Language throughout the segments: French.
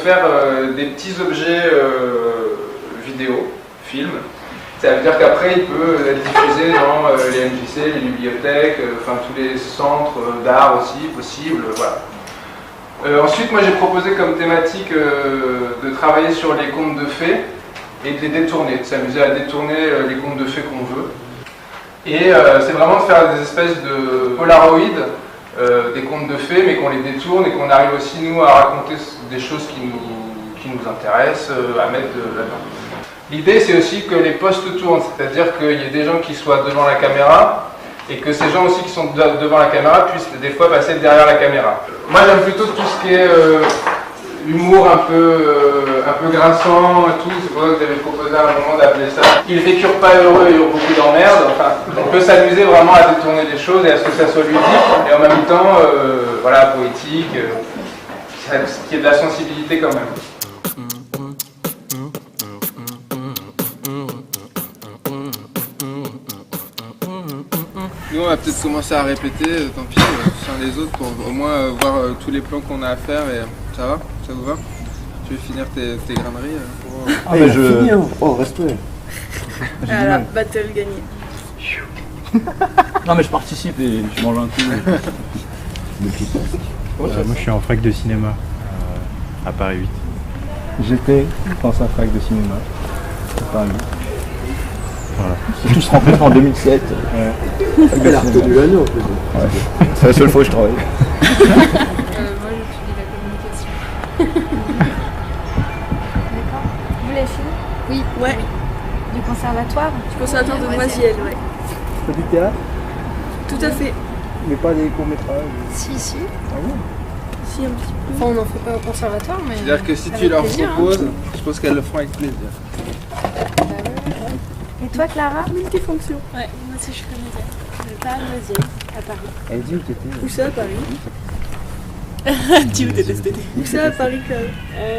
faire des petits objets vidéo, films. Ça veut dire qu'après il peut être diffusé dans les MJC, les bibliothèques, enfin tous les centres d'art aussi possibles, voilà. Ensuite, moi j'ai proposé comme thématique de travailler sur les contes de fées et de les détourner, de s'amuser à détourner les contes de fées qu'on veut. Et c'est vraiment de faire des espèces de polaroïdes, des contes de fées, mais qu'on les détourne et qu'on arrive aussi nous à raconter des choses qui nous intéressent, à mettre là-dedans. L'idée c'est aussi que les postes tournent, c'est-à-dire qu'il y ait des gens qui soient devant la caméra et que ces gens aussi qui sont devant la caméra puissent des fois passer derrière la caméra. Moi j'aime plutôt tout ce qui est humour un peu grinçant et tout, c'est pour ça que j'avais proposé à un moment d'appeler ça « Ils vécurent pas heureux et eurent beaucoup d'emmerdes ». Enfin, on peut s'amuser vraiment à détourner les choses et à ce que ça soit ludique et en même temps voilà, poétique, qu'il y ait de la sensibilité quand même. Nous on va peut-être commencer à répéter, tant pis, les uns les autres, pour au moins voir tous les plans qu'on a à faire et ça va? Ça vous va? Tu veux finir tes graineries Ah mais je... Fini, hein. Oh, reste-toi. Voilà, battle gagné. Non mais je participe et je mange un coup. Moi je suis en fac de cinéma à Paris 8. J'étais dans sa fac de cinéma à Paris 8. Voilà. On s'est tous rencontrés en 2007. Ouais. Elle a retenu l'année en plus. Ouais. C'est la seule fois que je travaille. Moi j'étudie la communication. D'accord. Vous les filles? Oui. Ouais. Du conservatoire? Du conservatoire de Noisiel, ouais. Pas du théâtre? Tout à fait. Mais pas des courts-métrages? Si. Ah bon? Si, un petit peu. Enfin, on n'en fait pas au conservatoire, mais. C'est-à-dire que si tu leur proposes, je pense qu'elles le feront avec plaisir. Et toi, Clara? Multifonction. Ouais, moi aussi je suis comédienne. Je parle à Noisiel, à Paris. Elle dit où t'étais? Où ça à Paris? Dis où t'étais cet été? Où ça à Paris, Clara?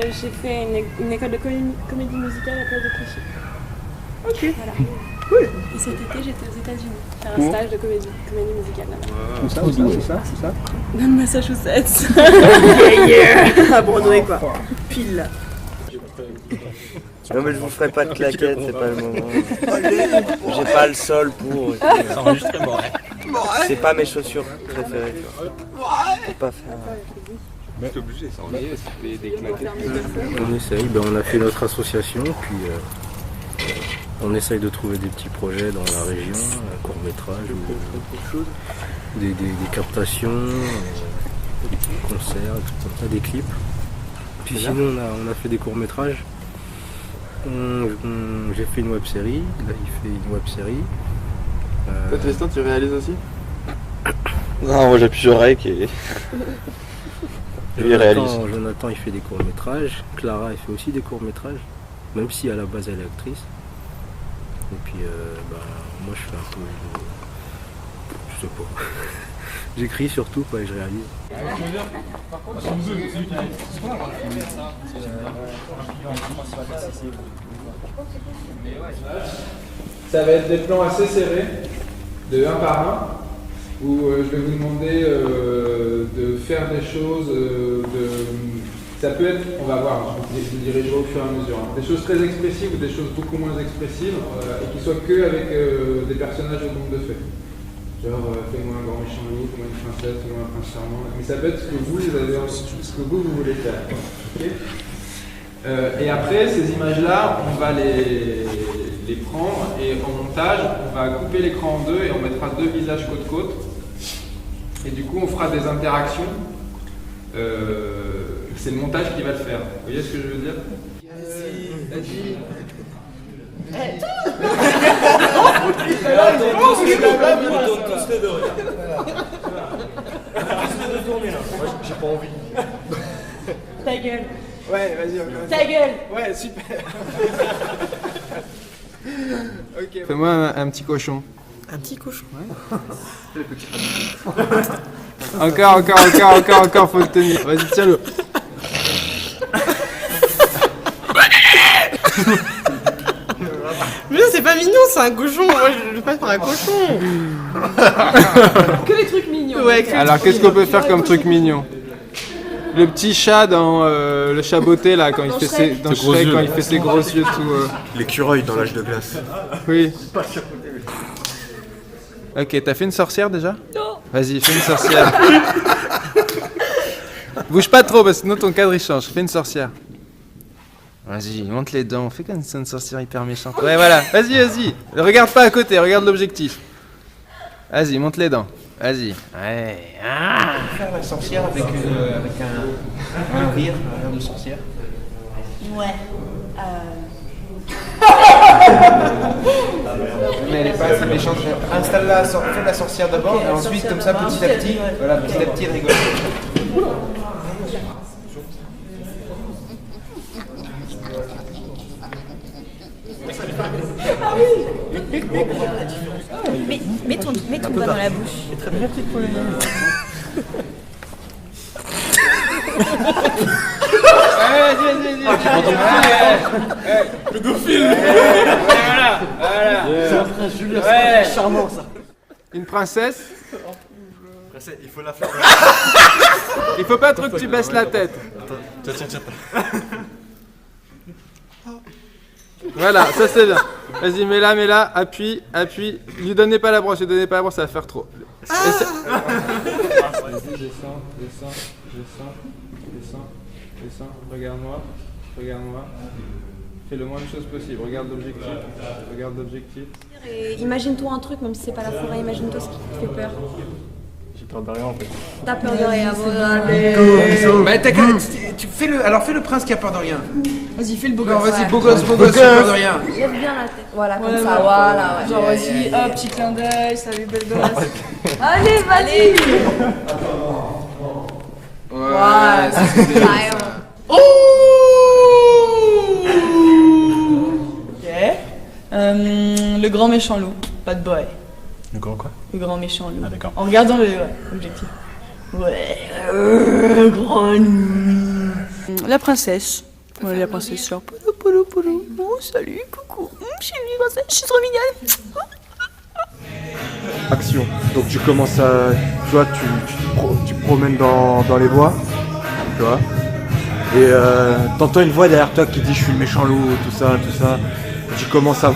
J'ai fait une école de comédie musicale à la place de Clichy. Ok. Voilà. Cool. Et cet été, j'étais aux États-Unis faire un stage de comédie musicale là-bas. Où ça? Dans le Massachusetts. Yeah. À Broadway, quoi. Pile là. Non mais je vous ferai pas de claquettes, c'est pas le moment. J'ai pas le sol pour. C'est enregistré, bon, ouais. C'est pas mes chaussures préférées. Faut pas faire. C'est obligé, ça en est, ça fait des claquettes. On essaye, on a fait notre association, puis on essaye de trouver des petits projets dans la région, un court-métrage, ou des captations, des concerts, tout comme ça, des clips. Puis sinon on a fait des courts-métrages. J'ai fait une web-série, là il fait une web-série. Toi Tristan, tu réalises aussi? Non, moi j'appuie sur Rec et. Jonathan il fait des courts-métrages, Clara elle fait aussi des courts-métrages, même si à la base elle est actrice. Et puis moi je fais un peu. Je sais pas. J'écris surtout, pas et je réalise. Ça va être des plans assez serrés, de un par un, où je vais vous demander de faire des choses, ça peut être, on va voir, je vous dirigerai au fur et à mesure, des choses très expressives ou des choses beaucoup moins expressives, et qui soient que avec des personnages de contes de fées. Genre, fais-moi un grand méchant loup, fais-moi une princesse, fais-moi un prince charmant. Mais ça peut être ce que vous avez, ce que vous voulez faire. Okay, et après, ces images-là, on va les prendre et en montage, on va couper l'écran en deux et on mettra deux visages côte à côte. Et du coup, on fera des interactions. C'est le montage qui va le faire. Vous voyez ce que je veux dire? J'ai pas envie. Ta gueule. Ouais, vas-y, encore. Ta gueule. Ouais, super. Ok. Fais-moi un petit cochon. Un petit cochon. Ouais. Encore, faut le tenir. Vas-y, tiens-le. Mais non, c'est pas mignon, c'est un cochon. Moi, je le passe par un cochon. Que les trucs mignons. Ouais, Alors, qu'est-ce qu'on peut faire comme truc mignon? Le petit chat dans le chat beauté là, quand il fait ses, dans Shrek, quand il fait ses gros yeux tout. L'écureuil dans l'âge de glace. Oui. Ok, t'as fait une sorcière déjà? Non. Vas-y, fais une sorcière. Bouge pas trop, parce que sinon ton cadre il change. Fais une sorcière. Vas-y, monte les dents. Fais comme une sorcière hyper méchante. Ouais, voilà. Vas-y. Regarde pas à côté, regarde l'objectif. Vas-y, monte les dents. Vas-y. Ouais. Ah. Faire la sorcière avec un rire de sorcière. Ouais. Mais elle est pas assez méchante. Installe-la, fais la sorcière d'abord, et ensuite, comme ça, petit à petit, elle rigole. Mets ton doigt dans la bouche. Vas-y. Pédophile. Voilà. C'est charmant ça. Une princesse. Il faut la faire. Il faut pas trop que tu baisses la tête. Tiens. Voilà, ça c'est bien. Vas-y, mets-la, appuie. Lui donnez pas la brosse, ça va faire trop. Vas-y, descends, regarde-moi. Fais le moins de choses possible, regarde l'objectif. Et imagine-toi un truc, même si c'est pas la forêt, imagine-toi ce qui te fait peur. J'ai peur de rien en fait. T'as peur de rien, Bah, fais le prince qui a peur de rien. Vas-y, fais le beau gosse. Non, vas-y, beau gosse, qui a peur de rien. Lève bien la tête. Voilà, comme Ouais, ça, voilà. voilà. Ouais. Genre, vas-y, hop, petit clin d'œil, salut, belle gosse. Allez, vas-y. Ouais, c'est ce que je veux. Ok. Le grand méchant loup, bad boy. Le grand quoi? Le grand méchant loup. Ah d'accord. En regardant l'objectif. Ouais, grand loup. La princesse. Ouais, la princesse sort. Poulou. Oh, salut, coucou. Je suis une princesse, je suis trop mignonne. Action. Donc tu commences à... Tu vois, tu te promènes dans les bois. Tu vois. Et t'entends une voix derrière toi qui dit je suis le méchant loup, tout ça. Tu commences à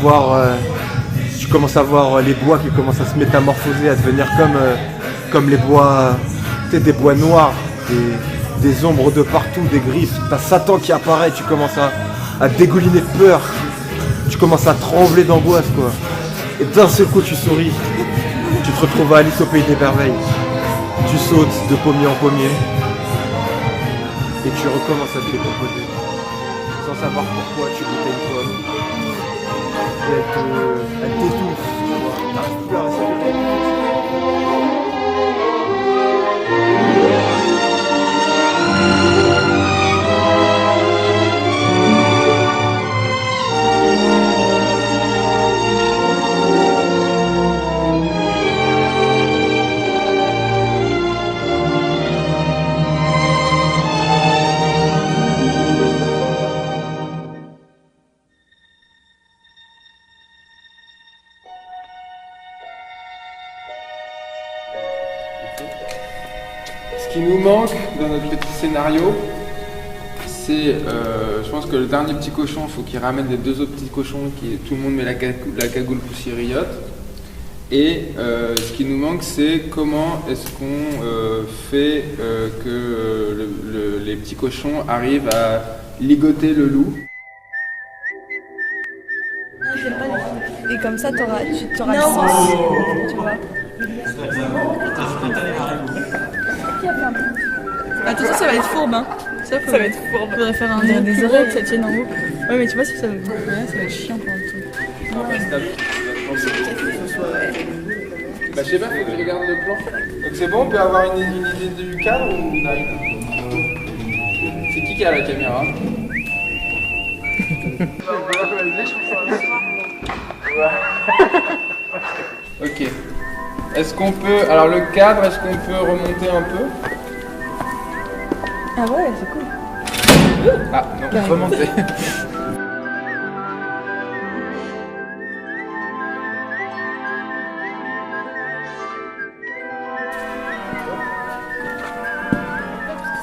voir les bois qui commencent à se métamorphoser, à devenir comme les bois, tu sais, des bois noirs, des ombres de partout, des griffes. T'as Satan qui apparaît, tu commences à dégouliner de peur, tu commences à trembler d'angoisse quoi. Et d'un seul coup tu souris, tu te retrouves à Alice au pays des merveilles. Tu sautes de pommier en pommier et tu recommences à te décomposer. Sans savoir pourquoi tu goûtais une pomme. Et elle t'étouffe, tu vois. T'arrives plus à respirer. Ce qui nous manque dans notre petit scénario, c'est, je pense que le dernier petit cochon, il faut qu'il ramène les deux autres petits cochons, tout le monde met la cagoule poussiériote. Et ce qui nous manque, c'est comment est-ce qu'on fait que les petits cochons arrivent à ligoter le loup. Et comme ça, t'auras le sens. Tu vois. Attention, ça va être fourbe, hein. Ça va être fourbe. On devrait faire des oreilles que ça tienne en haut. Ouais, mais tu vois, si ça va être chiant pour un truc. Bah je sais pas, faut que je regarde le plan. Donc c'est bon, on peut avoir une idée du cadre ou Nine? C'est qui a la caméra? Ok. Est-ce qu'on peut... Alors le cadre, est-ce qu'on peut remonter un peu? Ah ouais, c'est cool. Ah non, remonter.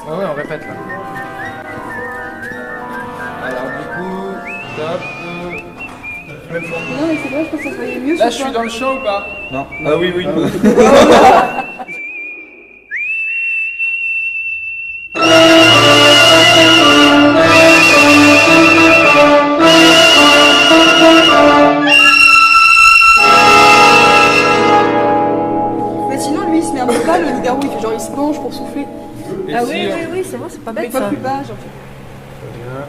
Ouais, on répète. prête là. Alors du coup, top. Non, mais c'est vrai, je pense que ça serait mieux. Là, je suis dans le champ ou pas? Non. Ah oui, oui. Mais sinon, lui, il se met un peu bas, le loup-garou, il fait genre, il se penche pour souffler. Et Ah si, oui, oui, oui, c'est vrai, c'est pas bête ça. ça. Plus bas, genre. Très bien.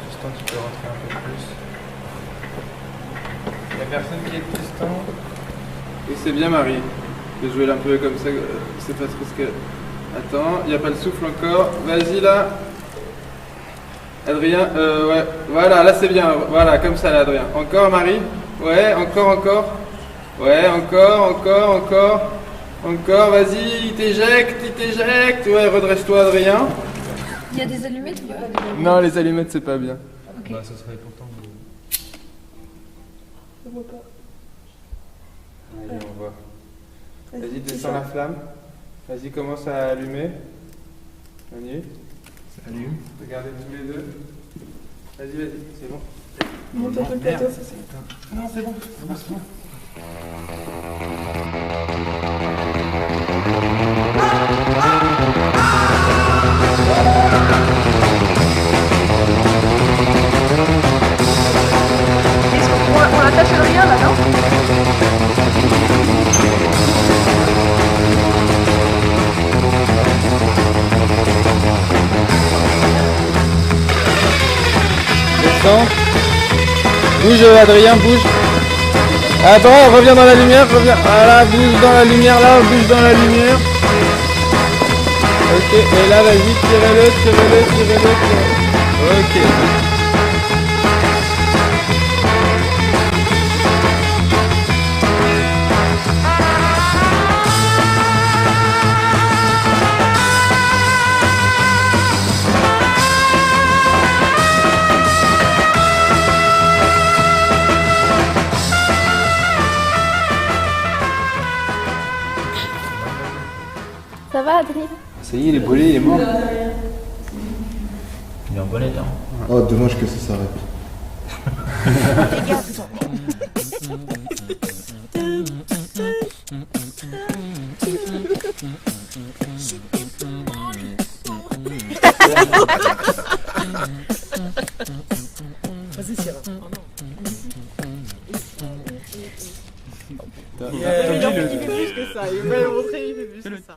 Tristan, tu peux rentrer un peu plus. Il n'y a personne qui est Tristan. Et c'est bien Marie de jouer un peu comme ça, c'est pas trop ce que... Attends, il n'y a pas le souffle encore. Vas-y là. Adrien, ouais. Voilà, là c'est bien. Voilà, comme ça là, Adrien. Encore Marie. Ouais, encore. Ouais, encore. Encore, vas-y, il t'éjecte. Ouais, redresse-toi Adrien. Il y a des allumettes ou pas? Non, les allumettes c'est pas bien. Ok. Bah, ça serait pourtant. Je vois pas. Allez, on voit. Vas-y, descends la flamme. Vas-y, commence à allumer. Manu. Ça allume. Regardez tous les deux. Vas-y, c'est bon. Monte un peu le plateau, ça c'est. Non, c'est bon. On attache le rien là, non? Descends. Bouge Adrien, bouge. Attends, reviens dans la lumière, reviens. Voilà, bouge dans la lumière là, bouge dans la lumière. Ok, et là vas-y, tirez-le. Ok. Ça va, Adrien? Ça y est, il est brûlé, il est mort. Il est en bon état. Oh, dommage que ça s'arrête. Vas-y, Sierra. Il fait plus que ça. Il va le montrer, il fait plus que ça.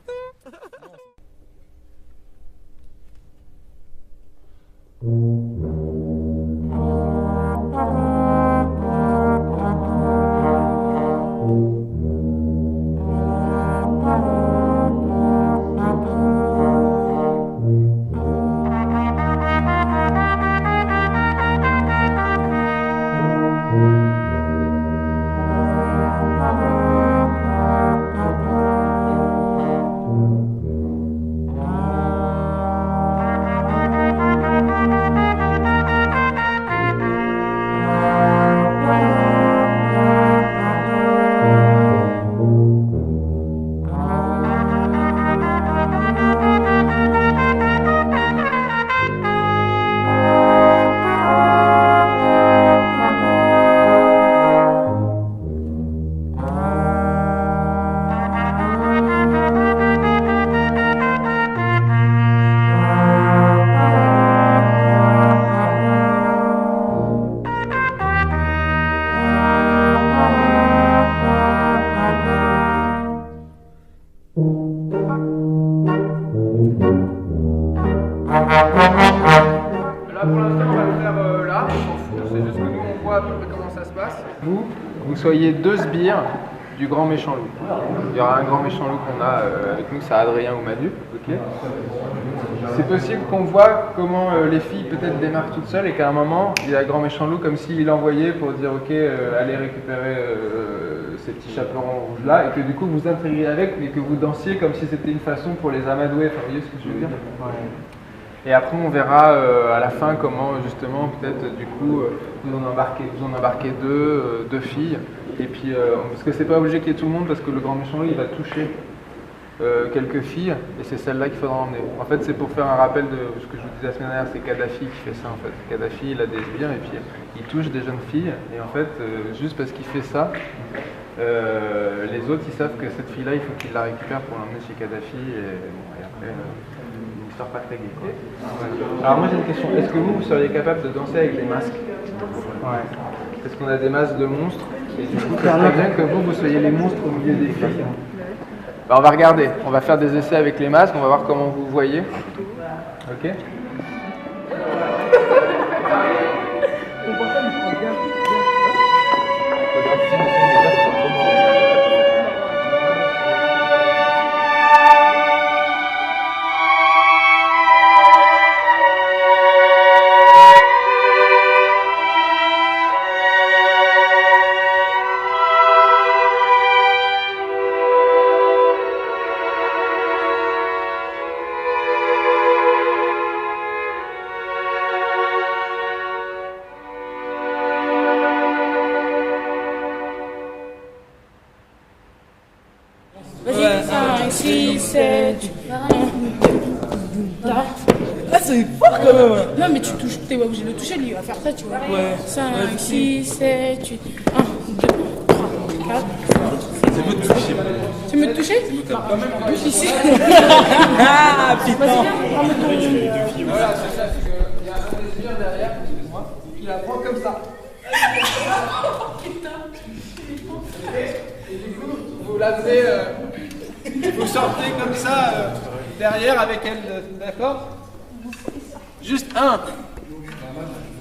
Là pour l'instant on va le faire là, on s'en fout, c'est juste que nous on voit à peu près comment ça se passe. Vous soyez deux sbires du grand méchant loup. Il y aura un grand méchant loup qu'on a avec nous, c'est Adrien ou Manu. Okay. C'est possible qu'on voit comment les filles peut-être démarrent toutes seules et qu'à un moment il y a un grand méchant loup comme s'il envoyait pour dire ok allez récupérer ces petits chaperons rouges là et que du coup vous intriguiez avec mais que vous dansiez comme si c'était une façon pour les amadouer, enfin, vous voyez ce que je veux dire? Et après on verra à la fin comment justement peut-être du coup vous en embarquez deux filles et puis parce que c'est pas obligé qu'il y ait tout le monde parce que le grand méchant loup il va toucher quelques filles, et c'est celle-là qu'il faudra emmener. En fait, c'est pour faire un rappel de ce que je vous disais la semaine dernière, c'est Kadhafi qui fait ça en fait. Kadhafi, il a des sbires et puis il touche des jeunes filles, et en fait, juste parce qu'il fait ça, les autres ils savent que cette fille-là, il faut qu'il la récupère pour l'emmener chez Kadhafi, et après, une histoire pas très gaie, quoi. Alors moi j'ai une question, est-ce que vous seriez capable de danser avec des masques? Ouais. Parce qu'on a des masques de monstres, et du coup, ça serait bien que vous soyez les monstres au milieu des filles. Bah, on va regarder, on va faire des essais avec les masques, on va voir comment vous voyez. Ok. Vas-y, 5, 6, 7, 8. Ah, c'est fort quand même. Non, mais tu touches, t'es pas obligé de le toucher, lui, il va faire ça, tu vois. Ouais. 5, 6, 7, 8. 1, 2, 3, 4, 5. C'est mieux de toucher. Tu veux me toucher? Quand même, touche ici. Ah, putain. Voilà, c'est ça, c'est qu'il y a un des sbires derrière, excuse-moi, il la prend comme ça. Et du coup, vous l'amenez, vous sortez comme ça derrière avec elle, d'accord? Juste un.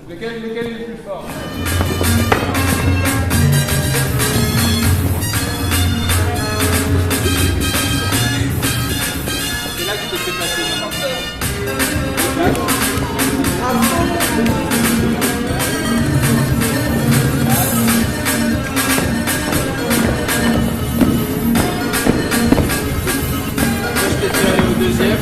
Lequel est le plus fort? C'est là que tu te fais passer. Deuxième.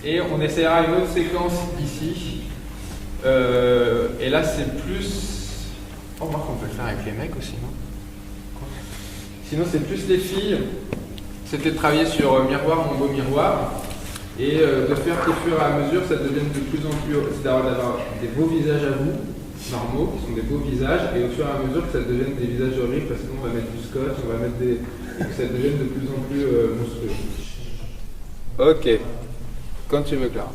Et on essaiera une autre séquence ici. Et là c'est plus... Oh, remarque on peut le faire avec les mecs aussi, non? Sinon c'est plus les filles. C'était de travailler sur miroir, mon beau miroir. Et de faire qu'au fur et à mesure ça devienne de plus en plus... C'est d'avoir des beaux visages à vous, normaux, qui sont des beaux visages, et au fur et à mesure que ça devienne des visages horribles, parce qu'on va mettre du scotch, on va mettre des... et que ça devienne de plus en plus monstrueux. Ok. Quand tu veux, Clara.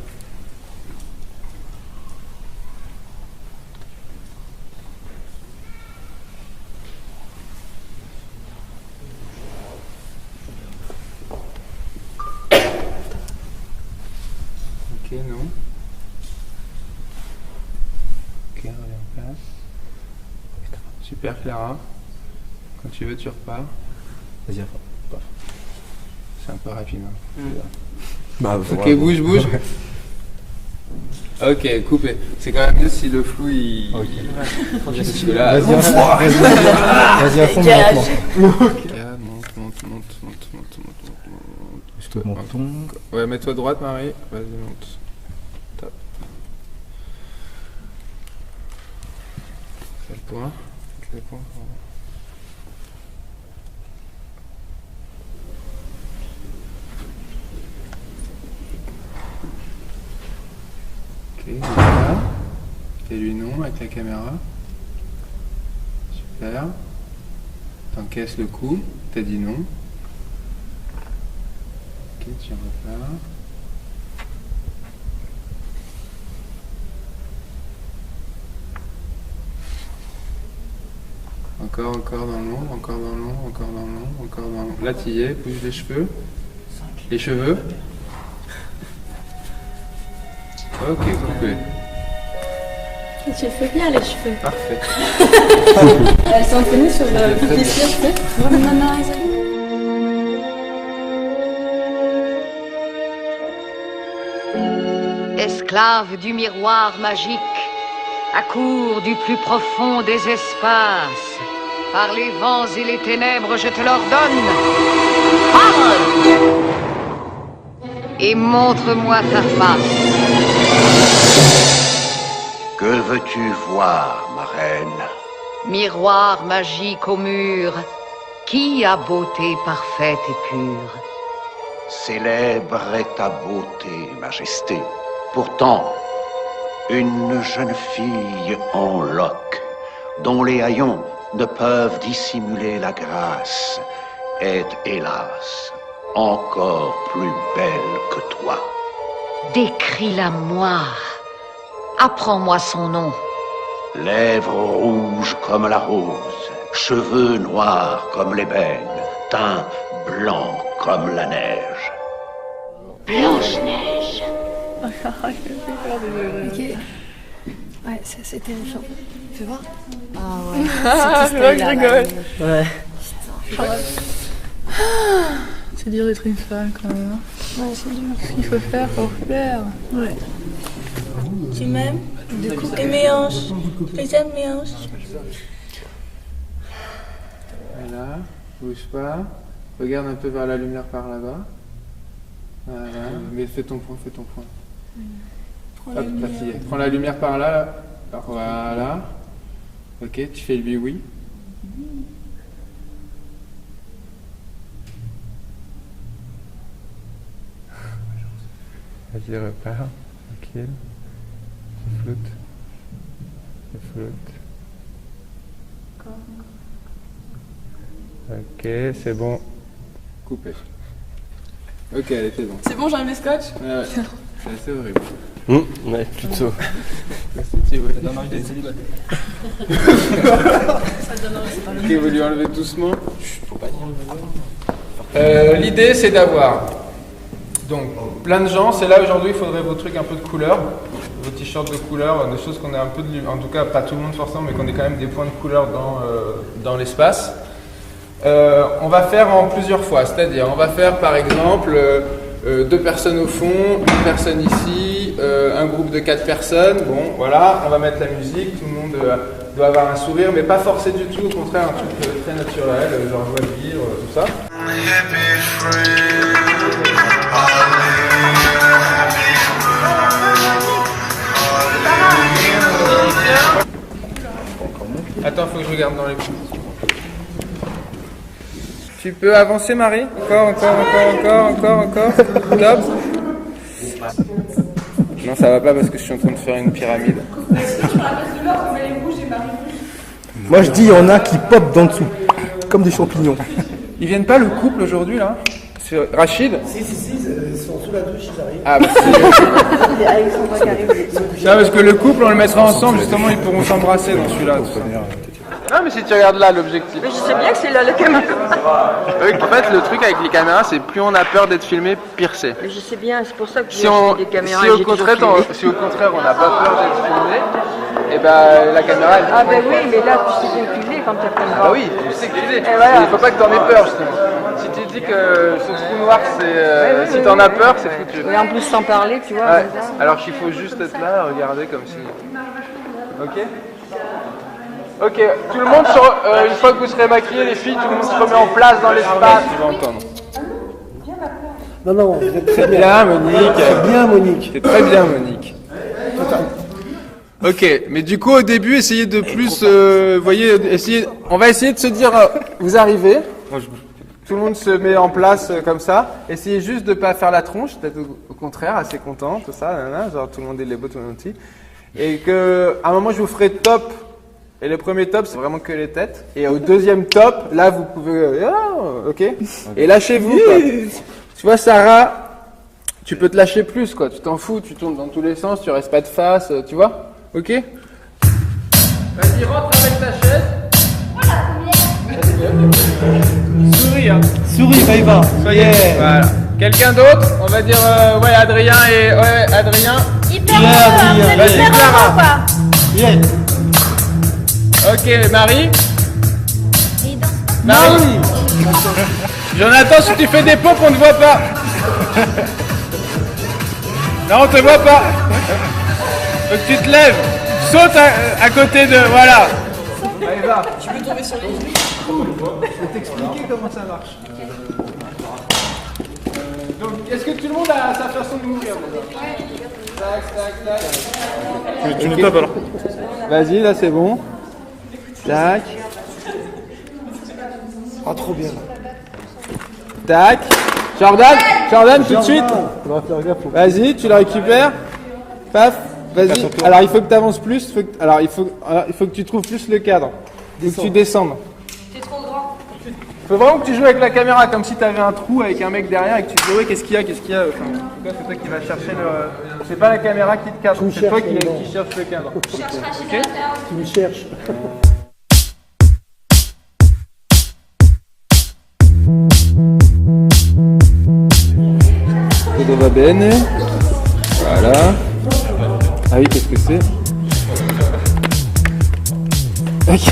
Ok, non. Ok, on revient en place. Super, Clara. Quand tu veux, tu repars. Vas-y, C'est un peu rapide. Hein. Bah, ok, bouge, bouge. Ok, coupé. C'est quand même mieux si le flou il. Ok. Parce que là. Vas-y, vas-y à fond maintenant. Monte. Je te monte. Ouais, mets-toi droite, Marie. Vas-y, monte. Top. C'est le point. C'est le point. Ok, voilà. Fais-lui non avec la caméra. Super. T'encaisses le coup. T'as dit non. Ok, tu repars. Encore dans l'ombre, encore dans l'ombre, encore dans l'ombre, encore dans l'ombre. Là, tu y es, bouge les cheveux. Les cheveux. Ok, coupé. Tu fais bien les cheveux. Parfait. Elles sont tenues sur le petit ciel, Esclave du miroir magique, accours du plus profond des espaces, par les vents et les ténèbres, je te l'ordonne. Parle! Et montre-moi ta face. Que veux-tu voir, ma reine? Miroir magique au mur, qui a beauté parfaite et pure? Célèbre est ta beauté, majesté. Pourtant, une jeune fille en loques, dont les haillons ne peuvent dissimuler la grâce, est, hélas, encore plus belle que toi. Décris-la-moi. Apprends-moi son nom. Lèvres rouges comme la rose, cheveux noirs comme l'ébène, teint blanc comme la neige. Blanche-Neige. Ok. Ouais, c'est terrifiant. Fais voir. Ah ouais. Je rigole. Ouais. C'est dur d'être une femme quand même. Ouais, c'est dur. Il faut faire pour plaire. Ouais. Tu m'aimes? Du coup, et mes hanches. Les aimes, mes hanches. Voilà, bouge pas. Regarde un peu vers la lumière par là-bas. Voilà, mais fais ton point, fais ton point. Hop, fatigué. Prends la lumière par là. Alors, voilà. Ok, tu fais lui oui. Vas-y, repars. Tranquille. Tu flottes. Tu flottes. Ok, c'est bon. Coupé. Ok, allez, c'est bon. C'est bon, j'enlève les scotch? Ouais, c'est assez horrible. Ouais, plutôt. Ça donne envie d'être célibataire. Ok, vous lui enlevez doucement. Faut pas dire. L'idée, c'est d'avoir donc plein de gens. C'est là aujourd'hui, il faudrait vos trucs un peu de couleur, vos t-shirts de couleur, des choses qu'on a un peu de, en tout cas pas tout le monde forcément, mais qu'on ait quand même des points de couleur dans l'espace. On va faire en plusieurs fois, c'est-à-dire on va faire par exemple 2 personnes au fond, une personne ici, un groupe de 4 personnes. Bon, voilà, on va mettre la musique, tout le monde doit avoir un sourire, mais pas forcé du tout, au contraire, un truc très naturel, genre joie de vivre, tout ça. Attends, faut que je regarde dans les coups. Tu peux avancer, Marie? Encore. Top. Non, ça va pas parce que je suis en train de faire une pyramide. Moi je dis, il y en a qui popent d'en dessous, comme des champignons. Ils viennent pas le couple aujourd'hui là? C'est Rachid? Si, ils sont sous la douche, ils arrivent. Ah bah c'est... Non, parce que le couple on le mettra ensemble, justement ils pourront s'embrasser dans celui-là. Non mais si tu regardes là l'objectif. Mais je sais bien que c'est là la caméra. En fait le truc avec les caméras c'est plus on a peur d'être filmé, pire c'est. Mais je sais bien, c'est pour ça que Si au contraire on n'a pas peur d'être filmé, et ben la caméra elle... Ah ben oui, mais là tu sais bien qu'il est quand t'as pas le Ah droit. bah oui, tu sais qu'il est. Voilà. Il faut pas que t'en aies peur justement. Si tu dis que ce trou noir c'est... si t'en as peur c'est foutu. Et en plus sans parler, tu vois. Ouais. Alors qu'il faut juste être là, regarder comme si... Ok. Ok, tout le monde, une fois que vous serez maquillés, les filles, tout le monde se remet en place dans l'espace. Tu vas entendre. Non, vous êtes très bien, Monique. Très bien, Monique. C'est très bien, Monique. Ok, mais du coup, au début, essayez de plus, voyez, on va essayer de se dire, vous arrivez, tout le monde se met en place comme ça, essayez juste de pas faire la tronche, peut-être au contraire, assez content, tout ça, genre tout le monde est les beaux, tout le monde est petit, et que, à un moment, je vous ferai top. Et le premier top, c'est vraiment que les têtes. Et au deuxième top, là, vous pouvez... ok. Et lâchez-vous, quoi. Tu vois, Sarah, tu peux te lâcher plus, quoi. Tu t'en fous, tu tournes dans tous les sens, tu restes pas de face, tu vois. Ok. Vas-y, rentre avec ta chaise. Souris, hein. Souris, ça y va. Soyez. Voilà. Quelqu'un d'autre? On va dire, ouais, Adrien et... Ouais, Adrien. Adrien. Vas-y, Clara. Yeah. Ok, Marie. Marie. Jonathan, si tu fais des pompes, on ne voit pas. Non, on te voit pas. Faut que tu te lèves. Saute à côté de... Voilà. Allez, va. Tu peux tomber sur les genoux. Je vais t'expliquer comment ça marche. Donc, est-ce que tout le monde a sa façon de mourir déjà? Tac, tac, tac. Tu nous tapes alors. Vas-y, là c'est bon. Tac. Ah, trop bien. Tac. Jordan, tout de suite. Vas-y, tu le récupères. Paf. Vas-y. Alors il faut que tu avances plus. Alors il faut que tu trouves plus le cadre. Il faut que tu descendes. T'es trop grand. Il faut vraiment que tu joues avec la caméra comme si tu avais un trou avec un mec derrière et que tu te dis ouais qu'est-ce qu'il y a. Enfin, en tout cas, c'est toi qui vas chercher le. C'est pas la caméra qui te cadre, c'est toi qui cherche le cadre. Je cherche Ok. Tu me cherches. Todo va bene. Voilà. Ah oui, qu'est-ce que c'est? Ok.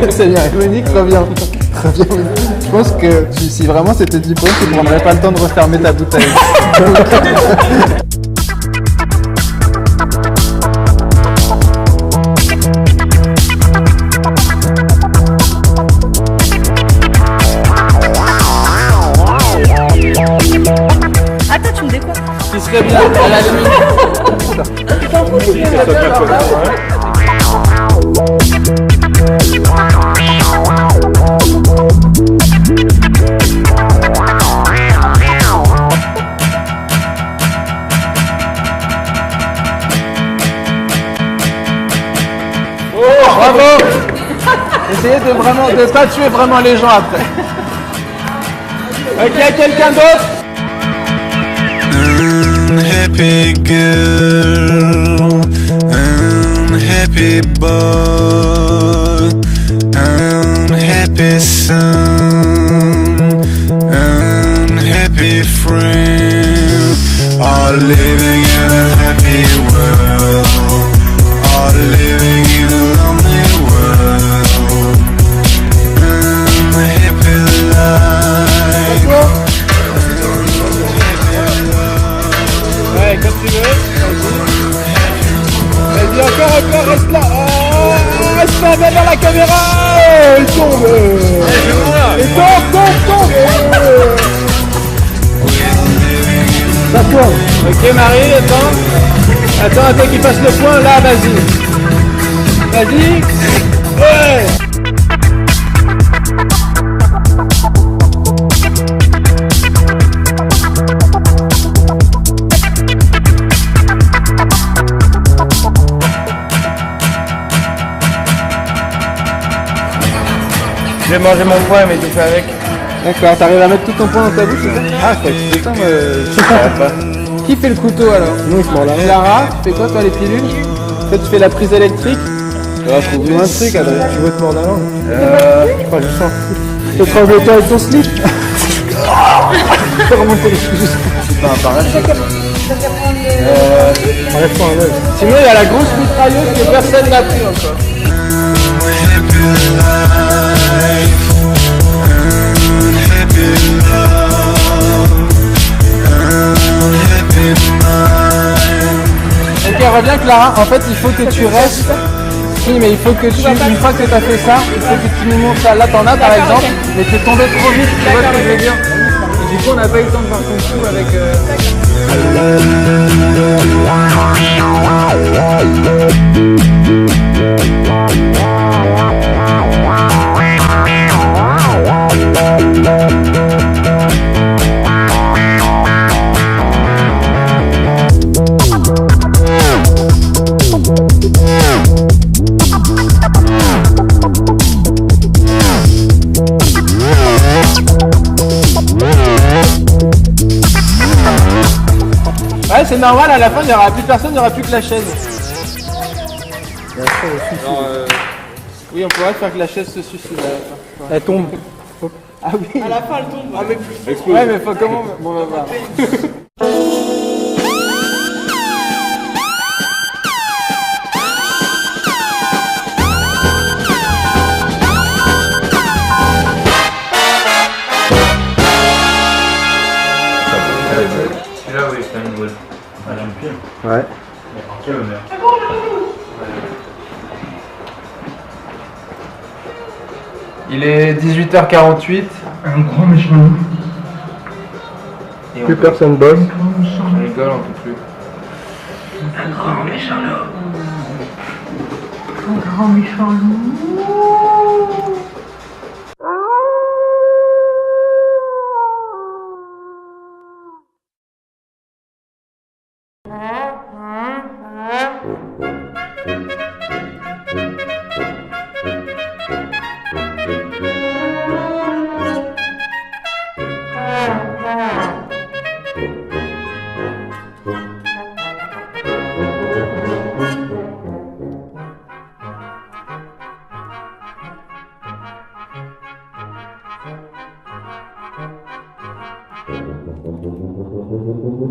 C'est bien. Monique, reviens. Je pense que si vraiment c'était 10 points, tu ne prendrais pas le temps de refermer ta bouteille. Attends, tu me décoiffes. Ce qui serait bien, à la limite. Tu t'en fous, je viens de faire. Oh, bravo. Essayez de pas tuer vraiment les gens après. Ok, quelqu'un d'autre? Unhappy girl, unhappy boy, unhappy son, unhappy friend, all living in a happy world, all living in a lonely world, unhappy life. Ouais, comme tu veux. Vas-y, encore, reste là. Oh, reste là, viens dans la caméra. Il tombe. Il tombe. Ça tourne. Ok, Marie, attends qu'il passe le point. Là, vas-y. Ouais. J'ai mangé mon poing, mais j'ai fait avec. D'accord, t'arrives à mettre tout ton poing dans ta bouche, c'est ça? Ah, c'est ça, je Qui fait le couteau alors? Nous, je m'en lave. Clara, tu fais quoi toi les pilules? Toi tu fais la prise électrique? Tu vas trouver un truc, Adrien. Tu veux te mordre la langue? Je crois que je sens. Tu te trembles toi avec ton slip? Tu peux remonter les cheveux jusqu'à. C'est pas un parachute. Enlève-toi un œil. Sinon il y a la grosse mitrailleuse que personne n'a pris encore. Ok, reviens Clara, en fait il faut que tu restes. Oui, mais il faut que tu, une fois que tu as fait ça, il faut que tu nous montres ça. Là t'en as par exemple, mais tu es tombé trop vite, tu vois ce que je veux dire. Et du coup on n'a pas eu le temps de faire ton coup avec... Ouais, c'est normal, à la fin il n'y aura plus personne, il n'y aura plus que la chaise. Oui, on pourrait faire que la chaise se suicide à la fin. Elle tombe. Ah oui. À la fin, elle tombe. Ah, mais... Ouais, mais faut comment... Bon, on va voir. Celui-là, oui, c'est un nouveau. Ah, j'aime bien. Ouais. Quel honneur. Il est 18h48. Un grand méchant. Et Plus personne bosse. On rigole, on peut plus. Un grand méchant loup. Un grand méchant loup.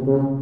Thank you.